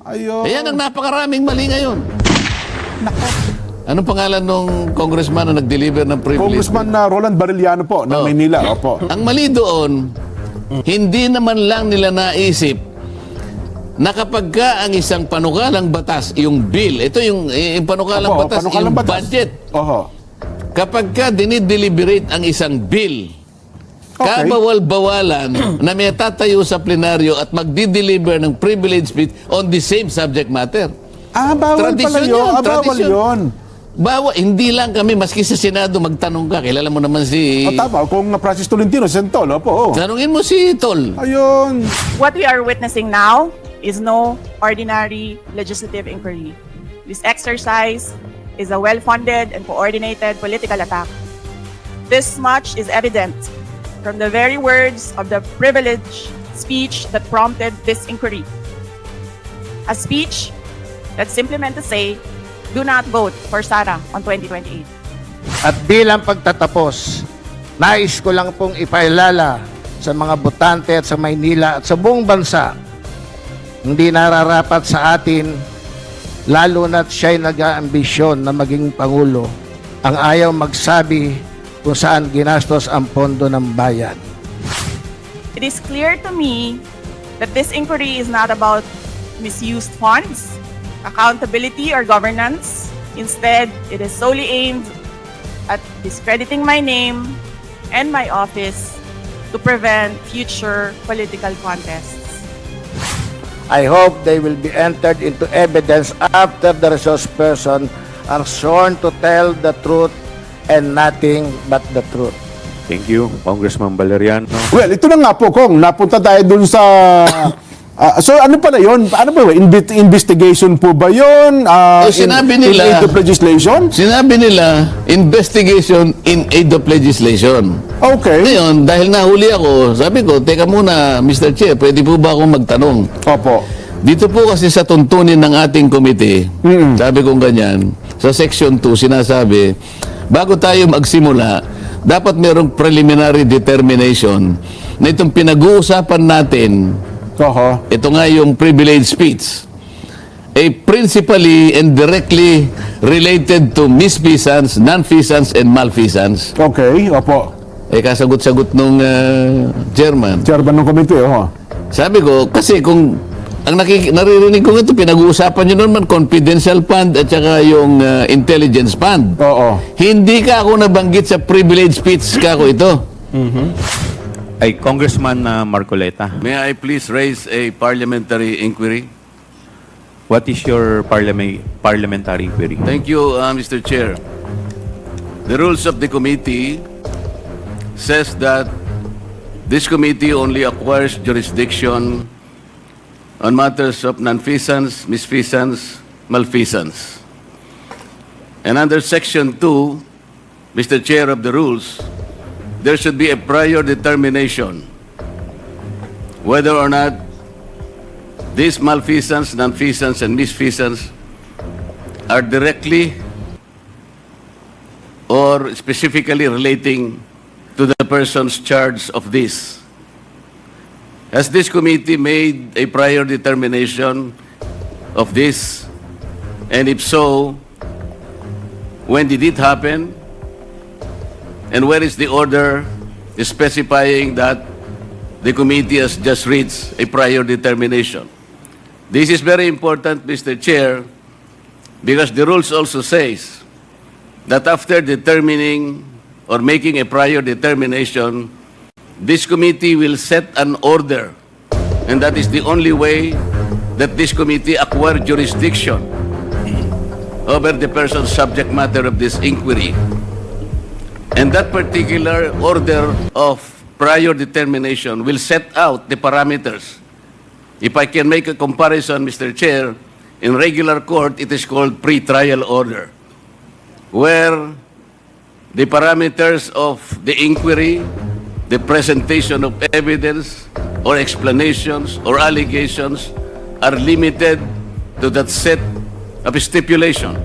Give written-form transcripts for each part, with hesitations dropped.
Ayun. Ayan ang napakaraming mali ngayon. Nako. Anong pangalan nung congressman na nag-deliver ng privilege? Congressman na Roland Bariliano po, ng Maynila. Opo. Ang mali doon, hindi naman lang nila naisip na kapag ka ang isang panukalang batas, yung bill, ito yung panukalang Opo, batas, panukalang yung batas. budget. Oho. Kapag ka dinideliberate ang isang bill, Okay. kabawal-bawalan na may tatayo sa plenaryo at magdi-deliver ng privilege speech on the same subject matter. Bawal pala Tradisyon yun. yun, Bawal tradisyon. yun. Hindi lang kami, maski sa Senado magtanong ka, kilala mo naman si... Tama, kung Francis Tolentino, Sentol, opo. Tanungin mo si Tol. Ayun. What we are witnessing now is no ordinary legislative inquiry. This exercise is a well-funded and coordinated political attack. This much is evident from the very words of the privileged speech that prompted this inquiry. A speech that simply meant to say, do not vote for Sara on 2028. At bilang pagtatapos, nais ko lang pong ipaalala sa mga botante at sa Maynila at sa buong bansa, hindi nararapat sa atin, lalo na't siya'y nag-aambisyon na maging Pangulo, ang ayaw magsabi kung saan ginastos ang pondo ng bayan. It is clear to me that this inquiry is not about misused funds, accountability, or governance. Instead, it is solely aimed at discrediting my name and my office to prevent future political contests. I hope they will be entered into evidence after the resource person are sworn to tell the truth and nothing but the truth. Thank you, Congressman Valeriano. Well, ito na nga po, Kong. Napunta tayo dun sa... so, ano pala yun? Ano ba yun? Investigation po ba yun? Sinabi nila... In aid of legislation? Sinabi nila, investigation in aid of legislation. Okay. Ngayon, dahil nahuli ako, sabi ko, teka muna, Mr. Chair, pwede po ba akong magtanong? Opo. Dito po kasi sa tuntunin ng ating committee, sabi kong ganyan, sa section 2, sinasabi, bago tayo magsimula, dapat merong preliminary determination na itong pinag-uusapan natin, Oho. ito nga yung privilege speech, principally and directly related to misfeasance, non-feasance, and malfeasance. Okay, opo. Kasagot-sagot nung chairman. Chairman ng komite, oho. Sabi ko, kasi kung ang naririnig ko ito, pinag-uusapan nyo naman confidential fund at saka yung intelligence fund. Oo. Hindi ka ako nabanggit sa privilege speech ka ko ito. Ay, Congressman Marcoleta, May I please raise a parliamentary inquiry? what is your parliamentary inquiry? Thank you, Mr. Chair. The rules of the committee says that this committee only acquires jurisdiction on matters of nonfeasance, misfeasance, malfeasance. And under Section 2, Mr. Chair of the rules, there should be a prior determination whether or not these malfeasance, nonfeasance, and misfeasance are directly or specifically relating to the persons charged of this. Has this committee made a prior determination of this? And if so, when did it happen? And where is the order specifying that the committee has just reached a prior determination? This is very important, Mr. Chair, because the rules also says that after determining or making a prior determination, this committee will set an order, and that is the only way that this committee acquire jurisdiction over the person's subject matter of this inquiry. And that particular order of prior determination will set out the parameters. If I can make a comparison, Mr. Chair, in regular court, it is called pre-trial order, where the parameters of the inquiry, the presentation of evidence or explanations or allegations are limited to that set of stipulation.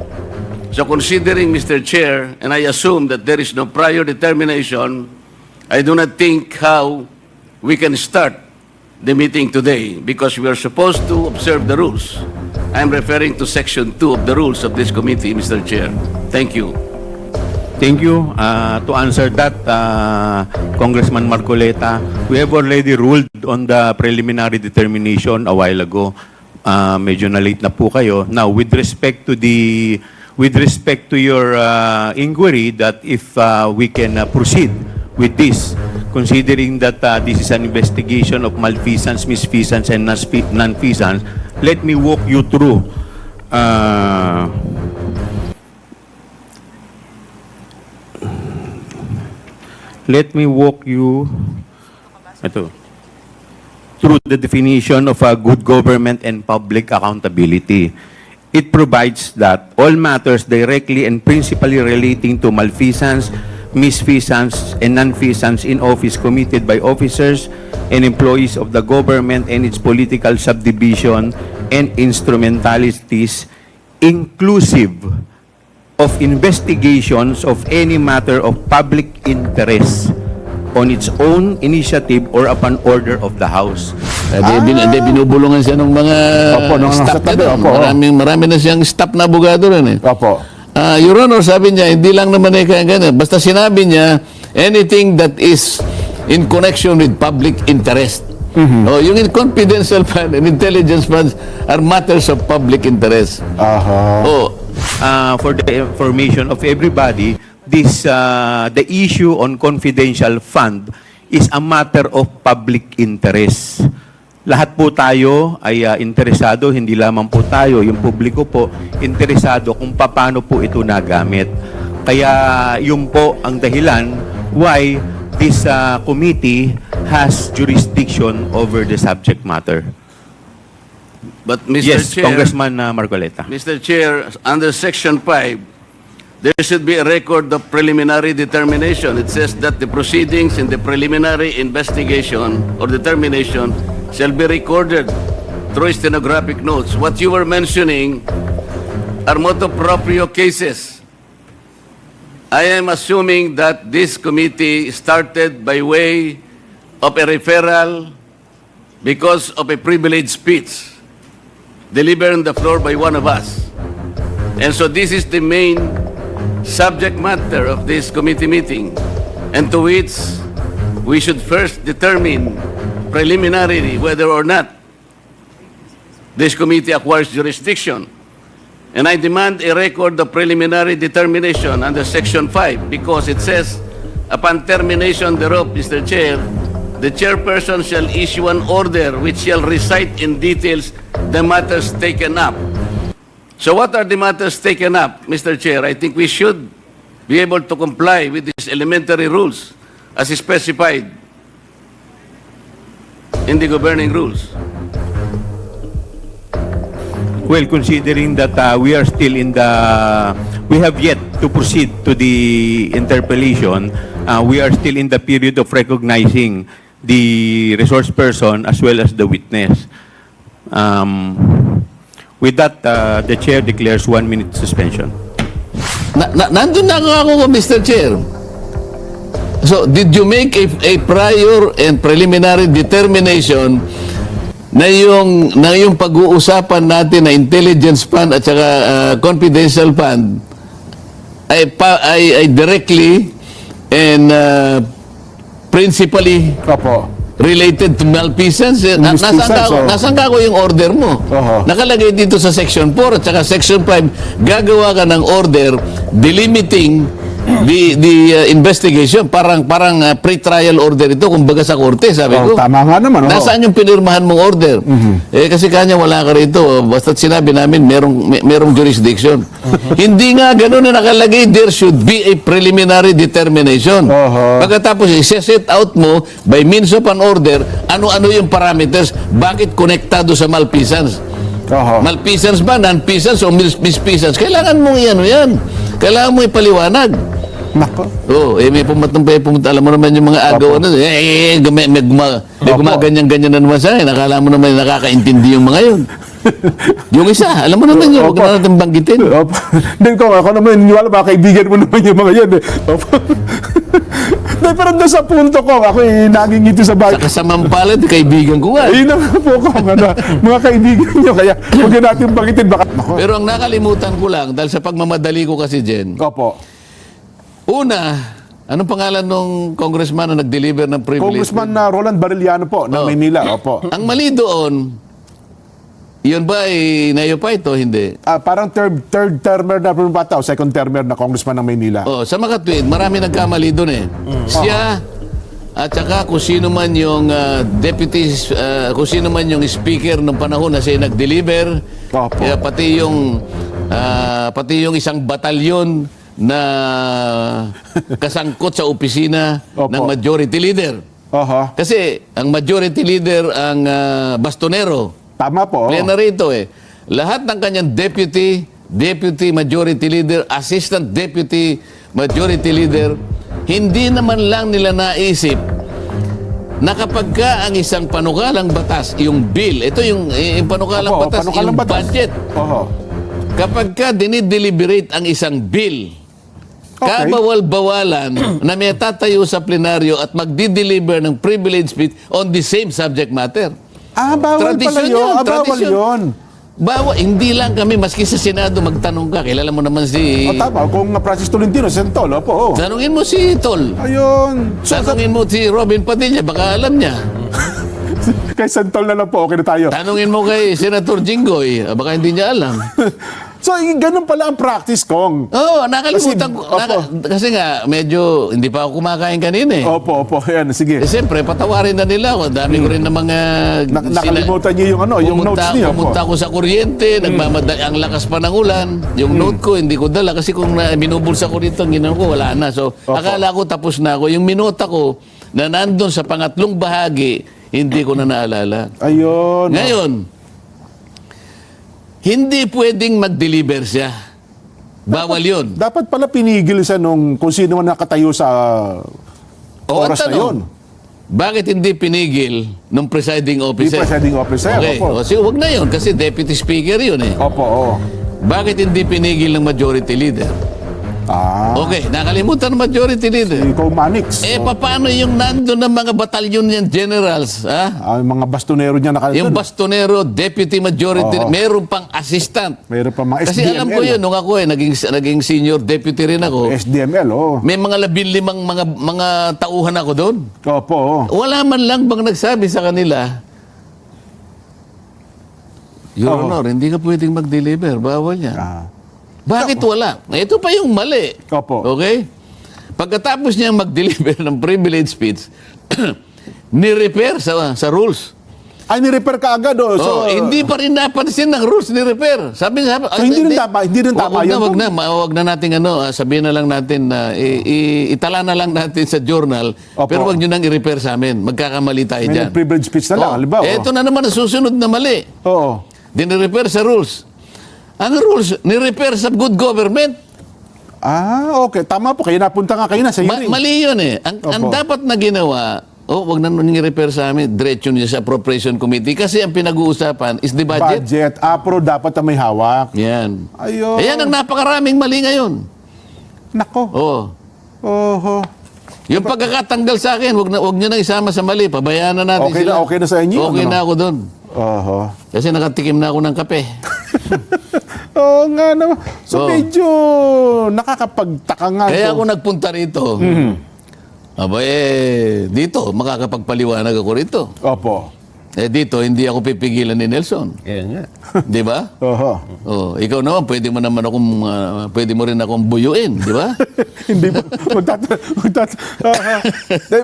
So considering, Mr. Chair, and I assume that there is no prior determination, I do not think how we can start the meeting today because we are supposed to observe the rules. I'm referring to Section 2 of the rules of this committee, Mr. Chair. Thank you. Thank you. To answer that, Congressman Marcoleta, we have already ruled on the preliminary determination a while ago. Medyo na-late na po kayo. Now, with respect to your inquiry that if we can proceed with this, considering that this is an investigation of malfeasance, misfeasance, and nonfeasance, let me walk you through through the definition of a good government and public accountability. It provides that all matters directly and principally relating to malfeasance, misfeasance, and nonfeasance in office committed by officers and employees of the government and its political subdivision and instrumentalities, inclusive of investigations of any matter of public interest on its own initiative or upon order of the House. Binubulungan siya ng mga Opo, ng staff nasa tabi, niya doon. opo. Marami na siyang staff na abogado rin eh. Opo. Your Honor, sabi niya, hindi lang naman eh kaya ganyan. Basta sinabi niya, anything that is in connection with public interest. Oh, yung confidential fund and intelligence funds are matters of public interest. Aha. Oh, For the information of everybody, the issue on confidential fund is a matter of public interest. Lahat po tayo ay interesado, hindi lamang po tayo, yung publiko po, interesado kung paano po ito nagamit. Kaya yun po ang dahilan why this committee has jurisdiction over the subject matter. But, Mr. Yes, Chair, Congressman Marcoleta. Mr. Chair, under Section 5, there should be a record of preliminary determination. It says that the proceedings in the preliminary investigation or determination shall be recorded through stenographic notes. What you were mentioning are motu proprio cases. I am assuming that this committee started by way of a referral because of a privileged speech delivered on the floor by one of us. And so this is the main subject matter of this committee meeting, and to which we should first determine preliminarily whether or not this committee acquires jurisdiction. And I demand a record of preliminary determination under Section 5 because it says, upon termination thereof, Mr. Chair, the chairperson shall issue an order which shall recite in details the matters taken up. So what are the matters taken up, Mr. Chair? I think we should be able to comply with these elementary rules as specified in the governing rules. Well, considering that we are still we have yet to proceed to the interpellation, we are still in the period of recognizing the resource person as well as the witness. With that, the chair declares 1 minute suspension. nandun na ako, Mr. Chair. So, did you make a prior and preliminary determination na yung pag-uusapan natin na intelligence fund at saka confidential fund ay directly and principally Opo. related to malfeasance? Malfeasance, oh. Nasaan ka ko yung order mo? Oho. Nakalagay dito sa Section 4 at saka Section 5, gagawa ka ng order delimiting the investigation. Parang pre-trial order ito, kumbaga sa korte, sabi Oh, ko. tama nga naman. Oh. Nasaan yung pinirmahan mong order? Kasi kanya wala ka rito. Basta't sinabi namin merong jurisdiction. Hindi nga ganun na nakalagay, there should be a preliminary determination. Oho. Pagkatapos i-set out mo by means of an order, ano-ano yung parameters, bakit konektado sa malfeasance? Oho. Malfeasance ba, non-feasance o misfeasance? Kailangan mong yan. Kailangan mo ipaliwanag. Nako. Oo, may pumunta. Alam mo naman yung mga agaw na, may gumaganyan-ganyan na naman sa akin. Akala mo naman nakakaintindi yung mga yun. Yung isa, alam mo naman yun, huwag na natin banggitin. Opo. Then ako naman, wala ba, kaibigan mo naman yung mga yan. Eh. Opo. Pero doon sa punto ko, ako nangingiti sa bahay. Sa kasamang palad, kaibigan ko nga. Ayun naman po ko, mga kaibigan nyo. Kaya huwag na natin banggitin. Baka, ako. Pero ang nakalimutan ko lang, dahil sa pagmamadali ko kasi, Jen, Opo. una, anong pangalan nung congressman na nag-deliver ng privilege? Congressman na Roland Bariliano po, ng Oh. Maynila. Opo. Ang mali doon, yun ba ay nayopay ito? Hindi. Parang third termer na bata o second termer na congressman ng Maynila. Oh, sa makatwid, marami nagkamali doon eh. Siya, at saka kung sino man yung deputy, kung sino man yung speaker ng panahon na siya nag-deliver, Opo. kaya pati yung isang batalyon na kasangkot sa opisina Opo. ng majority leader. Oho. Kasi ang majority leader ang bastonero. Tama po. Plena rito eh. Lahat ng kanyang deputy majority leader, assistant deputy majority leader, hindi naman lang nila naisip na kapag ka ang isang panukalang batas, yung bill, ito yung panukalang Opo, batas, panukalang yung batas. budget. Oho. Kapag ka dinideliberate ang isang bill, Okay. kabawal-bawalan na may tatayo sa plenaryo at magdi-deliver ng privilege speech on the same subject matter. Bawal pala yun. Bawal tradisyon. yun. Hindi lang kami, maski sa Senado magtanong ka, kilala mo naman si... Tama. Kung Francis Tolentino, Sentol. Opo. Tanungin mo si Tol. Ayun. So, Tanungin mo si Robin Padilla, baka alam niya. kay Sentol na lang po, okay na tayo. Tanungin mo kay Senator Jinggoy, baka hindi niya alam. So, ganun pala ang practice, Kong. Oo, nakalimutan ko. Opo. Kasi nga, medyo hindi pa ako kumakain kanina eh. Opo. Yan, sige. Siyempre, patawarin na nila ako. Dami ko rin ng mga... Nakalimutan niyo yung yung notes niyo. Pumunta ako sa kuryente, ang lakas pa ng ulan. Yung note ko, hindi ko dala. Kasi kung minubulsa ko dito, ang ginawa ko, wala na. So, akala ko tapos na ako. Yung minota ko, na nandun sa pangatlong bahagi, hindi ko na naalala. Ayun. Ngayon, hindi pwedeng mag-deliver siya. Bawal yun. Dapat pala pinigil siya nung kung sino man nakatayo sa oras na yun. Bakit hindi pinigil ng presiding Di officer? presiding officer. Okay, Opo. so wag na yun kasi deputy speaker yun eh. Opo. Bakit hindi pinigil ng majority leader? Okay, nakalimutan ng majority leader. Ikaw, Manix. Paano yung nandun ng mga batalyon niyan generals? Ha? Mga bastonero niya nakalimutan. Yung bastonero, deputy majority, Oo. meron pang assistant. Meron pa mga SDML. Kasi alam ko yun, nung ako naging senior deputy rin ako, SDML, may mga 15 mga tauhan ako doon. Opo. Wala man lang bang nagsabi sa kanila, Your Oo. Honor, hindi ka pwedeng mag-deliver. Bawal yan. Bakit wala? Ito pa yung mali. Opo. Okay? Pagkatapos niya mag-deliver ng privilege speech, ni-repair sa rules. Ay, ni-repair ka agad. So, Hindi pa rin napansin ng rules ni repair. Sabi So, hindi rin tama yun. Wag na natin sabihin na lang natin na itala na lang natin sa journal, Opo. pero wag niyo nang i-repair sa amin. Magkakamali tayo May diyan. privilege speech na lang, halimbawa. Ito na naman ang susunod na mali. Oo. Din-repair sa rules. Ang rules, ni-repair sa good government. Okay. Tama po. Kaya napunta nga kayo na sa hearing. Mali yun eh. Ang Opo. dapat na ginawa, wag na nung i-repair sa amin, diretso niya sa appropriation committee kasi ang pinag-uusapan is the budget. Budget. Pero dapat na may hawak. Yan. Ayun. Ayan ang napakaraming mali ngayon. Nako. Oho. Yung pagkakatanggal sa akin, wag niyo nang isama sa mali. Pabayaan na natin Okay sila. na- okay na sa inyo, Okay ano? na ako doon. Oho. Kasi nakatikim na ako ng kape. Oo nga naman. So, Oo. medyo nakakapagtaka nga. Kaya to. ako nagpunta rito. Dito, makakapagpaliwanag ako rito. Opo. Dito, hindi ako pipigilan ni Nelson. Di ba? Oho. Ikaw naman, pwede mo rin akong buyuin, di ba? Hindi ba?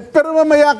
Pero mamaya